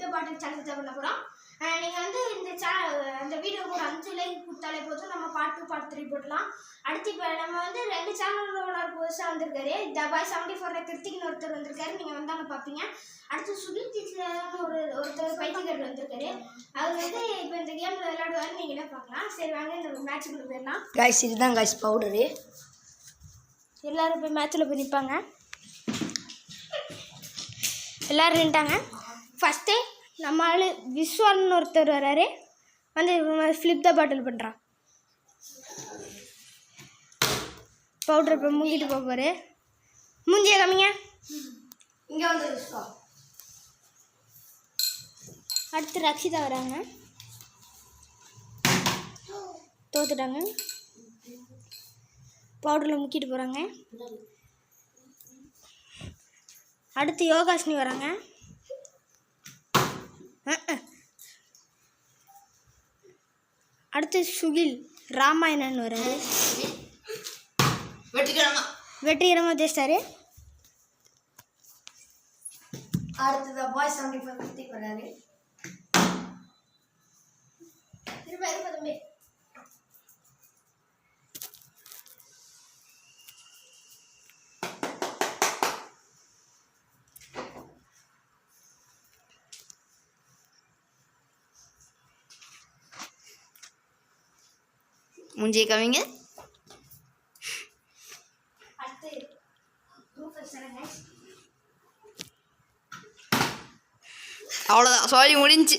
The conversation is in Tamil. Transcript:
ஃபிளிப் த பாட்டில் சேலஞ்ச் தான் பண்ண போகிறோம். நீங்கள் வந்து இந்த வீடியோக்கு ஒரு 5 லைக் கொடுத்தாலே போதும், நம்ம பார்ட் 2 பார்ட் 3 போடலாம். அடுத்து இப்போ நம்ம வந்து 2 சேனலோட புதுசாக வந்திருக்காரு. தபாய் 74 கிருத்திக்னு ஒருத்தர் வந்திருக்காரு, நீங்கள் வந்தாங்க பார்ப்பீங்க. அடுத்து சுகில் டீச்சர்னு ஒருத்தர் பைத்தியக்காரர் வந்திருக்காரு. அவர் வந்து இப்போ இந்த கேமில் விளையாடுவார், நீங்களே பார்க்கலாம். சரி வாங்க இந்த மேட்சுக்குள்ளே போயிடலாம். கைஸ் இதுதான் கைஸ் பவுடரு. எல்லோரும் போய் மேட்ச்சில் போய் நிற்பாங்க. எல்லோரும் நின்ட்டாங்க. ஃபஸ்ட்டு நம்ம ஆள் விஸ்வால்னு ஒருத்தர் வர்றாரு, வந்து ஃப்ளிப் த பாட்டில் பண்ணுறான். பவுடர் இப்போ மூங்கிட்டு போவார். மூஞ்சியை காமிங்க. இங்கே வந்து விஸ்வா. அடுத்து ரக்ஷிதா வராங்க, தோத்துட்டாங்க. பவுடரில் முக்கிட்டு போகிறாங்க. அடுத்து யோகாஸ்னி வராங்க. அடுத்து சுகில் ராமாயணன் வராரு, வெற்றிகரமாக தேய்ச்சாரு. அடுத்து தபாய் 74 கிருத்திக் வராரு. தம்பி மூஞ்சியை காமிங்க. அவ்வளோதான், சாரி முடிஞ்சு.